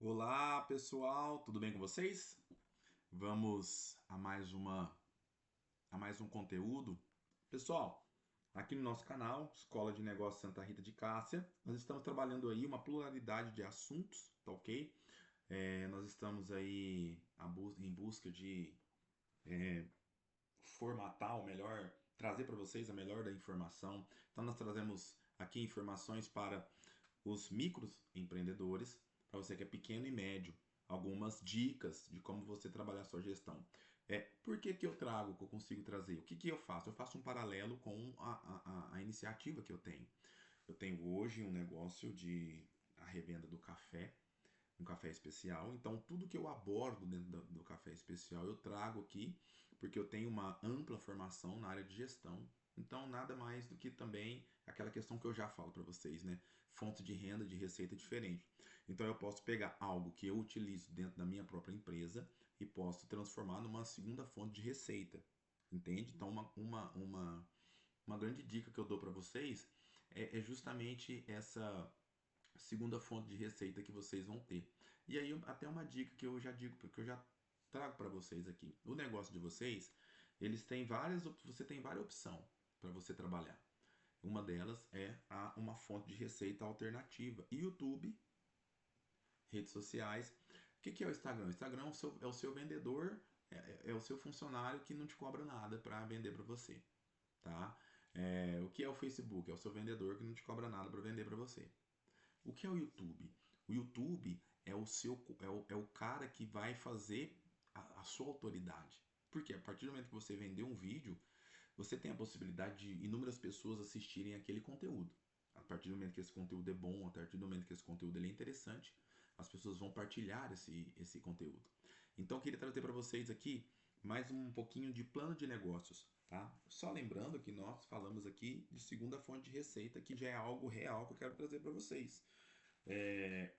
Olá, pessoal, tudo bem com vocês? Vamos a mais um conteúdo. Pessoal, aqui no nosso canal, Escola de Negócios Santa Rita de Cássia, nós estamos trabalhando aí uma pluralidade de assuntos, tá ok? Nós estamos aí em busca de formatar o melhor, trazer para vocês a melhor da informação. Então nós trazemos aqui informações para os microempreendedores, para você que é pequeno e médio, algumas dicas de como você trabalhar a sua gestão. Por que eu trago, que eu consigo trazer? O que eu faço? Eu faço um paralelo com a iniciativa que eu tenho. Eu tenho hoje um negócio de a revenda do café, um café especial. Então, tudo que eu abordo dentro do café especial eu trago aqui, porque eu tenho uma ampla formação na área de gestão. Então, nada mais do que também aquela questão que eu já falo para vocês, né? Fonte de renda, de receita diferente. Então, eu posso pegar algo que eu utilizo dentro da minha própria empresa e posso transformar numa segunda fonte de receita. Entende? Então, uma grande dica que eu dou para vocês é justamente essa segunda fonte de receita que vocês vão ter. E aí até uma dica que eu já digo, porque eu já trago para vocês aqui. O negócio de vocês, eles têm você tem várias opções para você trabalhar. Uma delas é uma fonte de receita alternativa. YouTube, redes sociais. O que é o Instagram? O Instagram é o seu vendedor, é o seu funcionário que não te cobra nada para vender para você, tá? O que é o Facebook? É o seu vendedor que não te cobra nada para vender para você. O que é o YouTube? O YouTube é o cara que vai fazer a sua autoridade. Porque a partir do momento que você vender um vídeo, você tem a possibilidade de inúmeras pessoas assistirem aquele conteúdo. A partir do momento que esse conteúdo é bom, a partir do momento que esse conteúdo é interessante, as pessoas vão partilhar esse conteúdo. Então eu queria trazer para vocês aqui mais um pouquinho de plano de negócios, tá? Só lembrando que nós falamos aqui de segunda fonte de receita, que já é algo real que eu quero trazer para vocês. É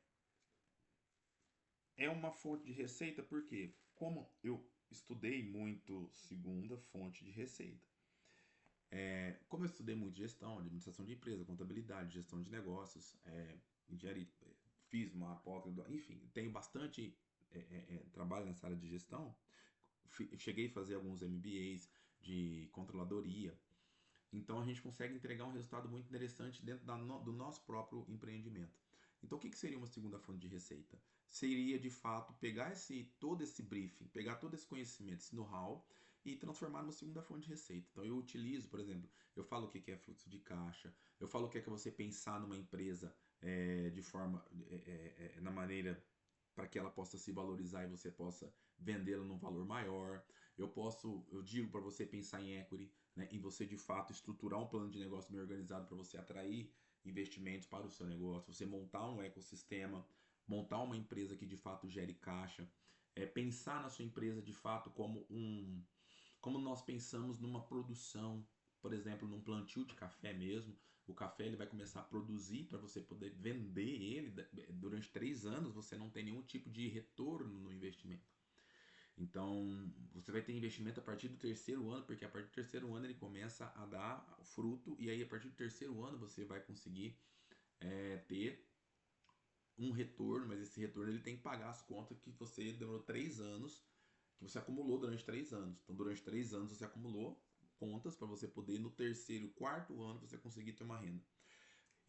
uma fonte de receita porque, como eu estudei muito segunda fonte de receita, como eu estudei muito gestão, administração de empresa, contabilidade, gestão de negócios, engenharia, fiz uma pós, enfim, tenho bastante trabalho nessa área de gestão. Cheguei a fazer alguns MBAs de controladoria. Então a gente consegue entregar um resultado muito interessante dentro do nosso próprio empreendimento. Então o que seria uma segunda fonte de receita? Seria de fato pegar todo esse briefing, pegar todo esse conhecimento, esse know-how e transformar numa segunda fonte de receita. Então eu utilizo, por exemplo, eu falo o que é fluxo de caixa, eu falo o que é você pensar numa empresa de forma, na maneira para que ela possa se valorizar e você possa vendê-la num valor maior. Eu digo para você pensar em equity, né, em você de fato estruturar um plano de negócio bem organizado para você atrair investimentos para o seu negócio, você montar um ecossistema, montar uma empresa que de fato gere caixa, pensar na sua empresa de fato como nós pensamos numa produção, por exemplo, num plantio de café mesmo. O café ele vai começar a produzir para você poder vender ele durante 3 anos. Você não tem nenhum tipo de retorno no investimento. Então, você vai ter investimento a partir do terceiro ano, porque a partir do terceiro ano ele começa a dar fruto, e aí a partir do terceiro ano você vai conseguir ter um retorno, mas esse retorno ele tem que pagar as contas que você demorou 3 anos, que você acumulou durante 3 anos. Então, durante 3 anos você acumulou contas para você poder, no terceiro, quarto ano, você conseguir ter uma renda.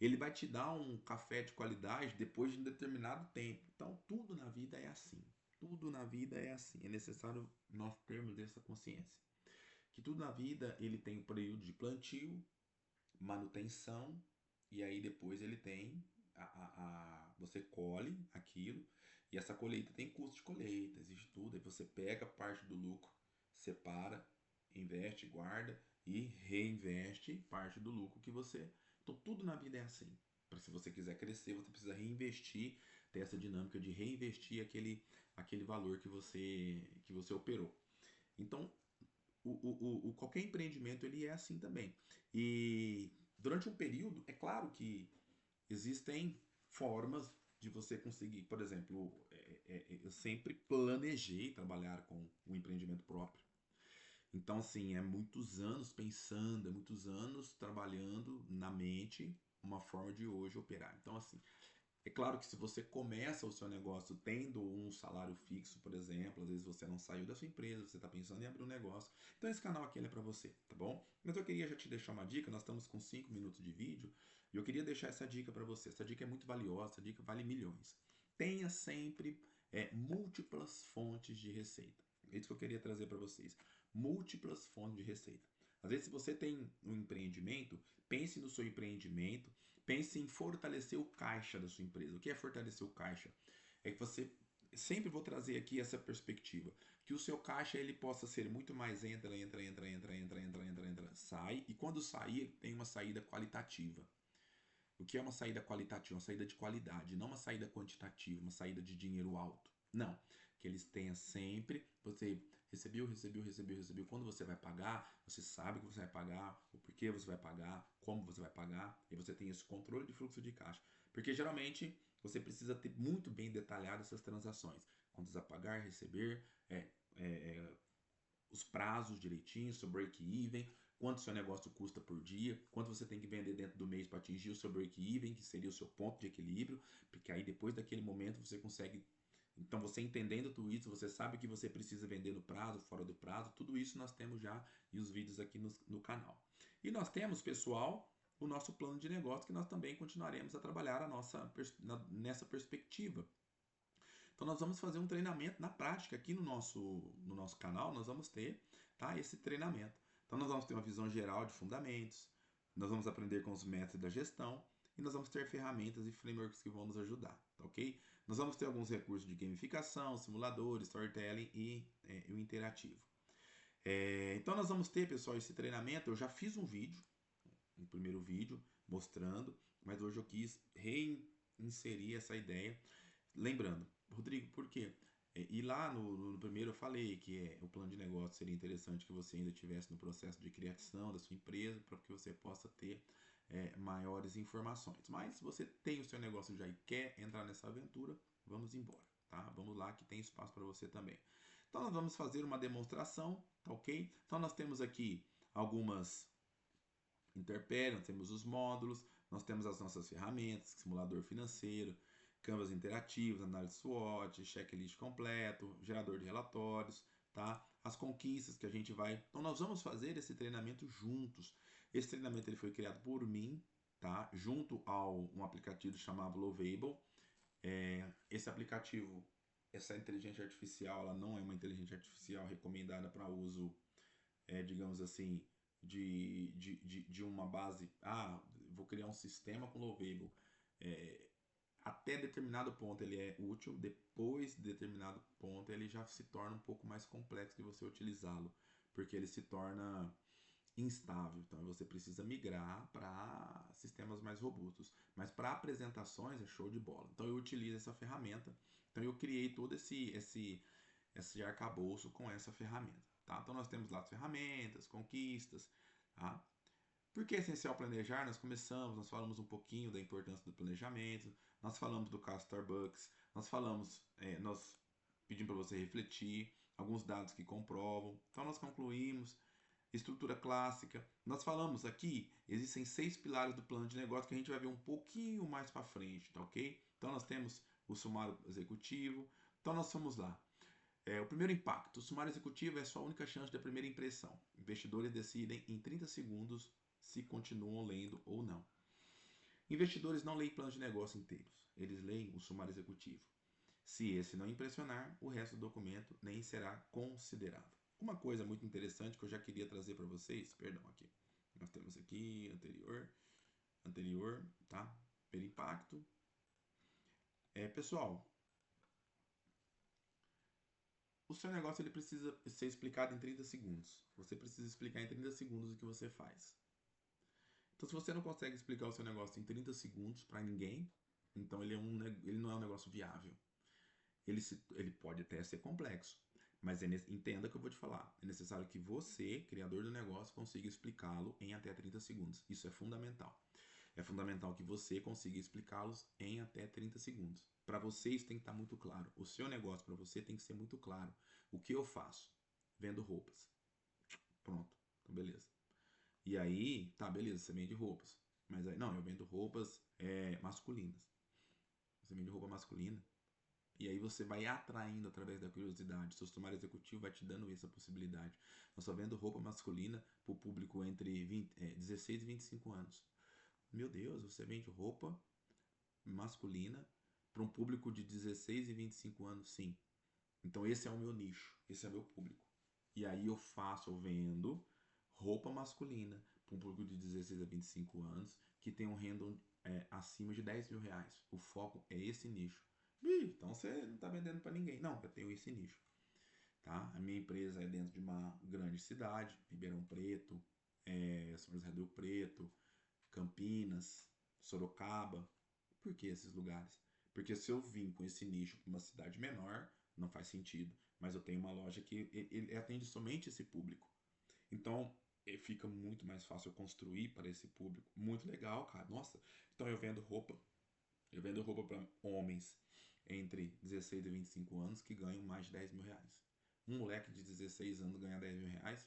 Ele vai te dar um café de qualidade depois de um determinado tempo. Então, tudo na vida é assim. Tudo na vida é assim. É necessário nós termos essa consciência. Que tudo na vida ele tem um período de plantio, manutenção, e aí depois ele tem você colhe aquilo, e essa colheita tem custo de colheita, existe tudo, aí você pega parte do lucro, separa, investe, guarda e reinveste parte do lucro que você. Então tudo na vida é assim. Para se você quiser crescer, você precisa reinvestir, ter essa dinâmica de reinvestir aquele valor que você operou. Então, qualquer empreendimento ele é assim também. E durante um período, é claro que existem formas de você conseguir. Por exemplo, eu sempre planejei trabalhar com o empreendimento próprio. Então, assim, é muitos anos pensando, é muitos anos trabalhando na mente uma forma de hoje operar. Então, assim, É claro que se você começa o seu negócio tendo um salário fixo, por exemplo, às vezes você não saiu da sua empresa, você está pensando em abrir um negócio, então esse canal aqui ele é para você, tá bom? Mas eu queria já te deixar uma dica, nós estamos com 5 minutos de vídeo, e eu queria deixar essa dica para você. Essa dica é muito valiosa, essa dica vale milhões. Tenha sempre múltiplas fontes de receita. É isso que eu queria trazer para vocês. Múltiplas fontes de receita. Às vezes, se você tem um empreendimento, pense no seu empreendimento, pense em fortalecer o caixa da sua empresa. O que é fortalecer o caixa? É que você sempre vou trazer aqui essa perspectiva, que o seu caixa ele possa ser muito mais entra, sai, e quando sair, ele tem uma saída qualitativa. O que é uma saída qualitativa? Uma saída de qualidade, não uma saída quantitativa, uma saída de dinheiro alto. Não. Que eles tenham sempre, você recebeu. Quando você vai pagar, você sabe que você vai pagar, o porquê você vai pagar, como você vai pagar, e você tem esse controle de fluxo de caixa. Porque geralmente você precisa ter muito bem detalhado essas transações. Quantos a pagar, receber, os prazos direitinho, seu break-even, quanto seu negócio custa por dia, quanto você tem que vender dentro do mês para atingir o seu break-even, que seria o seu ponto de equilíbrio, porque aí depois daquele momento você consegue. Então, você entendendo tudo isso, você sabe que você precisa vender no prazo, fora do prazo, tudo isso nós temos já e os vídeos aqui no canal. E nós temos, pessoal, o nosso plano de negócio que nós também continuaremos a trabalhar nessa perspectiva. Então nós vamos fazer um treinamento na prática aqui no nosso canal, nós vamos ter, tá, esse treinamento. Então nós vamos ter uma visão geral de fundamentos, nós vamos aprender com os métodos da gestão e nós vamos ter ferramentas e frameworks que vão nos ajudar, tá ok? Nós vamos ter alguns recursos de gamificação, simuladores, storytelling e o interativo. Então nós vamos ter, pessoal, esse treinamento. Eu já fiz um vídeo, um primeiro vídeo mostrando, mas hoje eu quis reinserir essa ideia. Lembrando, Rodrigo, por quê? E lá no primeiro eu falei que o plano de negócio seria interessante que você ainda estivesse no processo de criação da sua empresa para que você possa ter maiores informações. Mas se você tem o seu negócio já e quer entrar nessa aventura, vamos embora, tá? Vamos lá que tem espaço para você também. Então nós vamos fazer uma demonstração, tá ok? Então nós temos aqui algumas Interpere, nós temos os módulos, nós temos as nossas ferramentas, simulador financeiro, canvas interativos, análise SWOT, checklist completo, gerador de relatórios, tá? As conquistas que a gente vai... Então nós vamos fazer esse treinamento juntos. Esse treinamento ele foi criado por mim, tá? Junto a um aplicativo chamado Lovable. Esse aplicativo, essa inteligência artificial, ela não é uma inteligência artificial recomendada para uso, digamos assim, de uma base. Vou criar um sistema com Lovable. Até determinado ponto ele é útil, depois de determinado ponto ele já se torna um pouco mais complexo de você utilizá-lo, porque ele se torna instável. Então você precisa migrar para sistemas mais robustos. Mas para apresentações é show de bola. Então eu utilizo essa ferramenta. Então eu criei todo esse arcabouço com essa ferramenta. Tá? Então nós temos lá as ferramentas, conquistas. Tá? Por que é essencial planejar? Nós falamos um pouquinho da importância do planejamento, nós falamos do caso Starbucks, nós pedimos para você refletir, alguns dados que comprovam. Então nós concluímos, estrutura clássica. Nós falamos aqui, existem 6 pilares do plano de negócio que a gente vai ver um pouquinho mais para frente, tá ok? Então nós temos o sumário executivo. Então nós fomos lá. O primeiro impacto. O sumário executivo é a sua única chance de primeira impressão. Investidores decidem em 30 segundos se continuam lendo ou não. Investidores não leem planos de negócio inteiros. Eles leem o sumário executivo. Se esse não impressionar, o resto do documento nem será considerado. Uma coisa muito interessante que eu já queria trazer para vocês, perdão, aqui. Nós temos aqui anterior, tá? Primeiro impacto. Pessoal, o seu negócio ele precisa ser explicado em 30 segundos. Você precisa explicar em 30 segundos o que você faz. Então, se você não consegue explicar o seu negócio em 30 segundos para ninguém, então ele não é um negócio viável. Ele pode até ser complexo, mas entenda o que eu vou te falar. É necessário que você, criador do negócio, consiga explicá-lo em até 30 segundos. Isso é fundamental. É fundamental que você consiga explicá-los em até 30 segundos. Para você, isso tem que estar muito claro. O seu negócio, para você, tem que ser muito claro. O que eu faço? Vendo roupas. Pronto. Então, beleza. E aí, tá, beleza, você vende roupas. Mas aí, não, eu vendo roupas masculinas. Você vende roupa masculina. E aí você vai atraindo através da curiosidade. Seu sumário executivo vai te dando essa possibilidade. Eu só vendo roupa masculina para o público entre 16 e 25 anos. Meu Deus, você vende roupa masculina para um público de 16 e 25 anos? Sim. Então esse é o meu nicho, esse é o meu público. E aí eu vendo roupa masculina para um público de 16 a 25 anos que tem um handle acima de 10 mil reais. O foco é esse nicho. Então você não está vendendo para ninguém. Não, eu tenho esse nicho. Tá? A minha empresa é dentro de uma grande cidade, Ribeirão Preto, São José do Rio Preto, Campinas, Sorocaba. Por que esses lugares? Porque se eu vim com esse nicho para uma cidade menor, não faz sentido. Mas eu tenho uma loja que ele atende somente esse público. Então, fica muito mais fácil eu construir para esse público. Muito legal, cara. Nossa, então eu vendo roupa. Eu vendo roupa para homens entre 16 e 25 anos que ganham mais de 10 mil reais. Um moleque de 16 anos ganha 10 mil reais?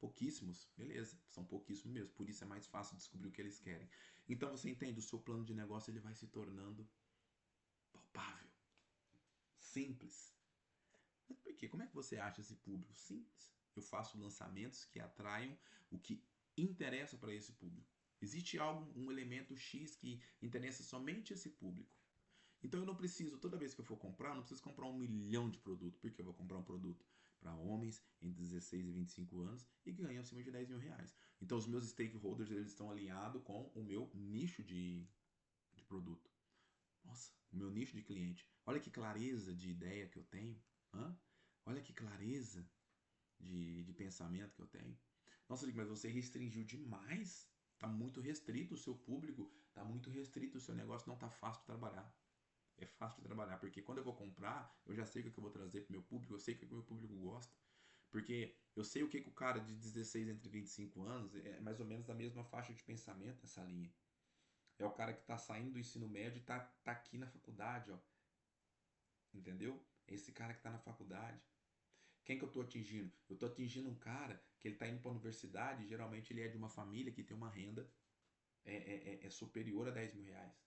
Pouquíssimos, beleza, são pouquíssimos mesmo, por isso é mais fácil descobrir o que eles querem. Então você entende, o seu plano de negócio ele vai se tornando palpável, simples. Mas por quê? Como é que você acha esse público? Simples. Eu faço lançamentos que atraiam o que interessa para esse público. Existe algo, um elemento X que interessa somente esse público. Então eu não preciso, toda vez que eu for comprar, eu não preciso comprar 1 milhão de produtos, porque eu vou comprar um produto para homens entre 16 e 25 anos e que ganham acima de 10 mil reais. Então os meus stakeholders eles estão alinhados com o meu nicho de produto. Nossa, o meu nicho de cliente. Olha que clareza de ideia que eu tenho. Hã? Olha que clareza de pensamento que eu tenho. Nossa, mas você restringiu demais. Tá muito restrito o seu público, tá muito restrito o seu negócio, não tá fácil de trabalhar. É fácil de trabalhar, porque quando eu vou comprar, eu já sei o que eu vou trazer pro meu público, eu sei o que o meu público gosta. Porque eu sei o que o cara de 16 entre 25 anos é mais ou menos da mesma faixa de pensamento nessa linha. É o cara que tá saindo do ensino médio e tá aqui na faculdade, ó. Entendeu? É esse cara que tá na faculdade. Quem que eu tô atingindo? Eu tô atingindo um cara que ele tá indo pra universidade, geralmente ele é de uma família que tem uma renda superior a 10 mil reais.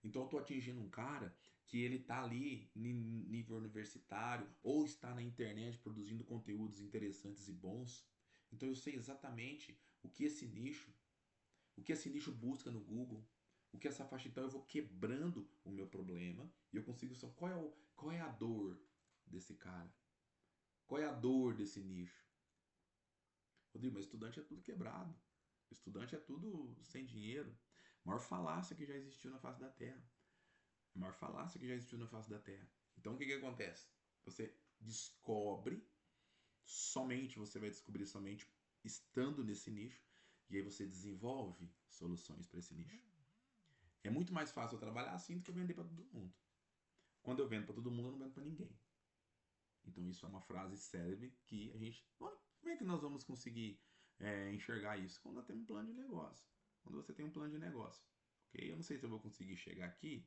Então eu estou atingindo um cara que ele está ali nível universitário ou está na internet produzindo conteúdos interessantes e bons. Então eu sei exatamente o que esse nicho busca no Google, o que essa faixa. Então eu vou quebrando o meu problema e eu consigo saber qual é a dor desse cara, qual é a dor desse nicho. Rodrigo, mas estudante é tudo quebrado, estudante é tudo sem dinheiro. Maior falácia que já existiu na face da Terra. A maior falácia que já existiu na face da Terra. Então o que acontece? Você descobre, somente você vai descobrir somente estando nesse nicho, e aí você desenvolve soluções para esse nicho. É muito mais fácil eu trabalhar assim do que eu vender para todo mundo. Quando eu vendo para todo mundo, eu não vendo para ninguém. Então isso é uma frase célebre que a gente. Como é que nós vamos conseguir enxergar isso? Quando nós temos um plano de negócio. Quando você tem um plano de negócio. Ok? Eu não sei se eu vou conseguir chegar aqui.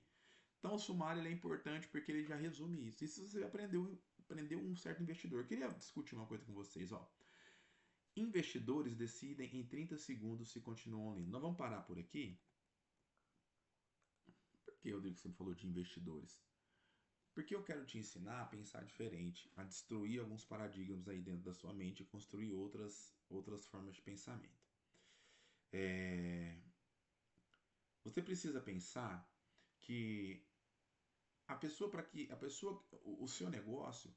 Então o sumário ele é importante porque ele já resume isso. E se você aprendeu um certo investidor. Eu queria discutir uma coisa com vocês, ó. Investidores decidem em 30 segundos se continuam lendo. Nós vamos parar por aqui. Por que, Rodrigo, você falou de investidores? Porque eu quero te ensinar a pensar diferente, a destruir alguns paradigmas aí dentro da sua mente e construir outras formas de pensamento. Você precisa pensar que o seu negócio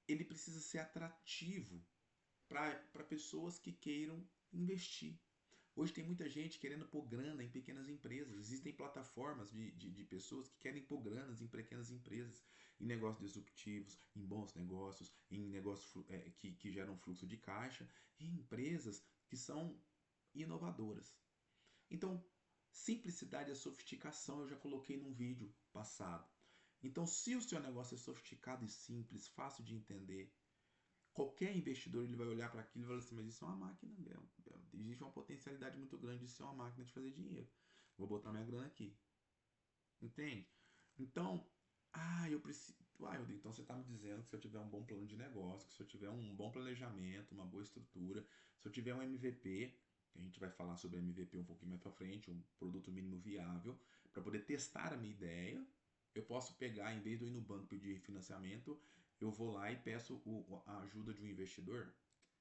ele precisa ser atrativo para pessoas que queiram investir. Hoje tem muita gente querendo pôr grana em pequenas empresas. Existem plataformas de pessoas que querem pôr granas em pequenas empresas, em negócios disruptivos, em bons negócios, em negócios que geram fluxo de caixa, e em empresas que são inovadoras. Então, simplicidade é sofisticação, eu já coloquei num vídeo passado. Então, se o seu negócio é sofisticado e simples, fácil de entender, qualquer investidor ele vai olhar para aquilo e vai falar assim, mas isso é uma máquina mesmo. Existe uma potencialidade muito grande de ser uma máquina de fazer dinheiro. Vou botar minha grana aqui. Entende? Então, eu preciso. Rodrigo, então você está me dizendo que se eu tiver um bom plano de negócio, que se eu tiver um bom planejamento, uma boa estrutura, se eu tiver um MVP, A gente vai falar sobre MVP um pouquinho mais para frente, um produto mínimo viável, para poder testar a minha ideia. Eu posso pegar, em vez de eu ir no banco pedir financiamento, eu vou lá e peço a ajuda de um investidor.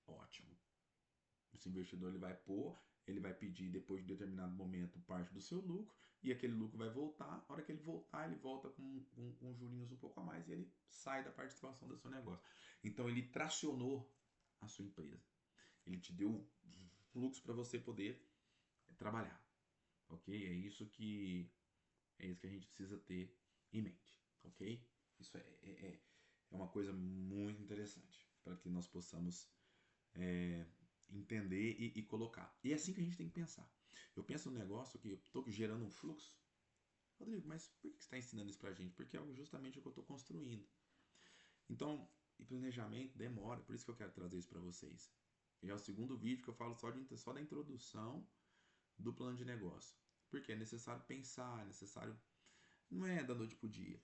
Ótimo. Esse investidor ele vai pedir depois de determinado momento parte do seu lucro e aquele lucro vai voltar. A hora que ele voltar, ele volta com jurinhos um pouco a mais e ele sai da participação do seu negócio. Então ele tracionou a sua empresa. Ele te deu fluxo para você poder trabalhar, ok? É isso que a gente precisa ter em mente, ok? Isso é uma coisa muito interessante para que nós possamos entender e colocar. E é assim que a gente tem que pensar. Eu penso no negócio que eu estou gerando um fluxo. Rodrigo, mas por que você está ensinando isso para a gente? Porque é justamente o que eu estou construindo. Então, e planejamento demora, por isso que eu quero trazer isso para vocês. E é o segundo vídeo que eu falo só da introdução do plano de negócio. Porque é necessário pensar, é necessário. Não é da noite pro dia.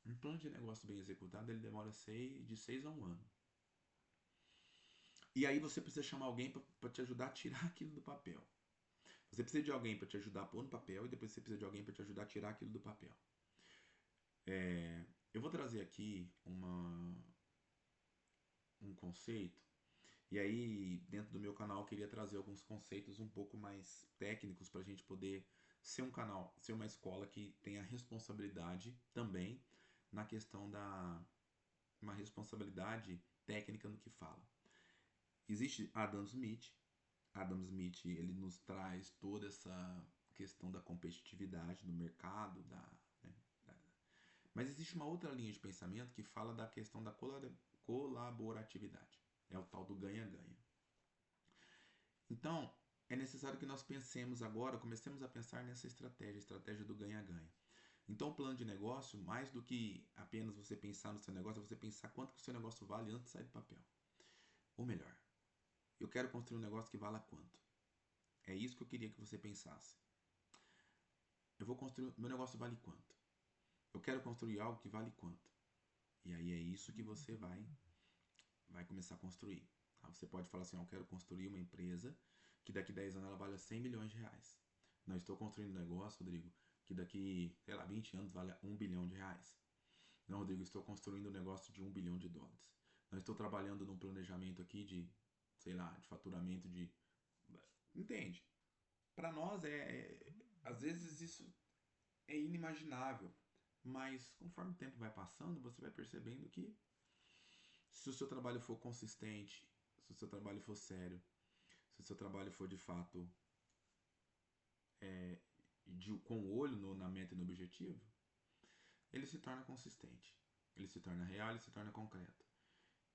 Um plano de negócio bem executado, ele demora de 6 a 1 ano. E aí você precisa chamar alguém para te ajudar a tirar aquilo do papel. Você precisa de alguém para te ajudar a pôr no papel e depois você precisa de alguém para te ajudar a tirar aquilo do papel. Eu vou trazer aqui um conceito. E aí, dentro do meu canal, eu queria trazer alguns conceitos um pouco mais técnicos para a gente poder ser um canal, ser uma escola que tenha responsabilidade também na questão uma responsabilidade técnica no que fala. Existe Adam Smith. Adam Smith, ele nos traz toda essa questão da competitividade do mercado, né, da... Mas existe uma outra linha de pensamento que fala da questão da colaboratividade. É o tal do ganha-ganha. Então, é necessário que nós pensemos agora, comecemos a pensar nessa estratégia do ganha-ganha. Então, o plano de negócio, mais do que apenas você pensar no seu negócio, é você pensar quanto que o seu negócio vale antes de sair do papel. Ou melhor, eu quero construir um negócio que vala quanto? É isso que eu queria que você pensasse. Eu vou construir, meu negócio vale quanto? Eu quero construir algo que vale quanto? E aí é isso que você vai começar a construir. Tá? Você pode falar assim, eu quero construir uma empresa que daqui a 10 anos ela vale 100 milhões de reais. Não estou construindo um negócio, Rodrigo, que daqui, sei lá, 20 anos vale 1 bilhão de reais. Não, Rodrigo, estou construindo um negócio de 1 bilhão de dólares. Não estou trabalhando num planejamento aqui de, sei lá, de faturamento de... Entende? Para nós às vezes isso é inimaginável, mas conforme o tempo vai passando, você vai percebendo que se o seu trabalho for consistente, se o seu trabalho for sério, se o seu trabalho for de fato com o olho na meta e no objetivo, ele se torna consistente, ele se torna real, ele se torna concreto.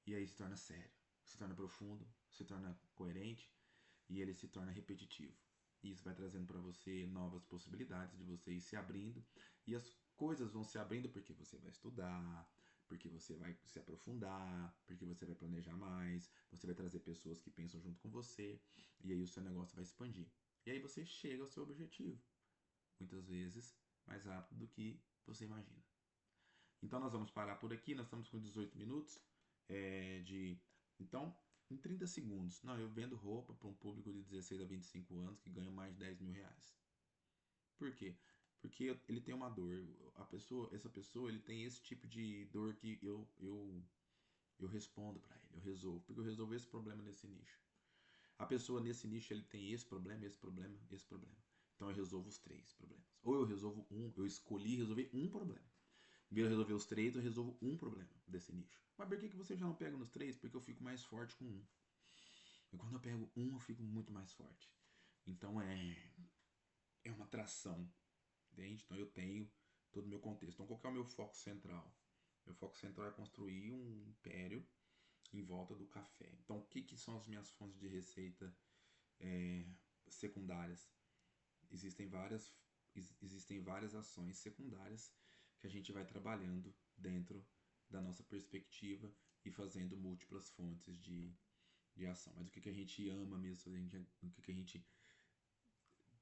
E aí se torna sério, se torna profundo, se torna coerente e ele se torna repetitivo. E isso vai trazendo para você novas possibilidades de você ir se abrindo e as coisas vão se abrindo porque você vai estudar, porque você vai se aprofundar, porque você vai planejar mais, você vai trazer pessoas que pensam junto com você e aí o seu negócio vai expandir. E aí você chega ao seu objetivo, muitas vezes mais rápido do que você imagina. Então nós vamos parar por aqui, nós estamos com 18 minutos Então, em 30 segundos, não, eu vendo roupa para um público de 16 a 25 anos que ganha mais de 10 mil reais. Por quê? Porque ele tem uma dor. Essa pessoa, ele tem esse tipo de dor que eu respondo para ele, eu resolvo, porque eu resolvo esse problema nesse nicho. A pessoa nesse nicho, ele tem esse problema, esse problema, esse problema. Então eu resolvo os 3 problemas. Ou eu resolvo eu escolhi resolver um problema. Em vez de resolver os 3, eu resolvo um problema desse nicho. Mas por que você já não pega nos 3? Porque eu fico mais forte com um. E quando eu pego um, eu fico muito mais forte. Então é uma atração, entende? Então eu tenho todo o meu contexto. Então qual que é o meu foco central? Meu foco central é construir um império em volta do café. Então o que são as minhas fontes de receita secundárias? Existem várias ações secundárias que a gente vai trabalhando dentro da nossa perspectiva e fazendo múltiplas fontes de ação. Mas o que a gente ama mesmo, o que a gente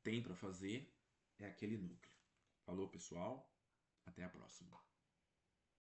tem para fazer é aquele núcleo. Falou, pessoal? Até a próxima.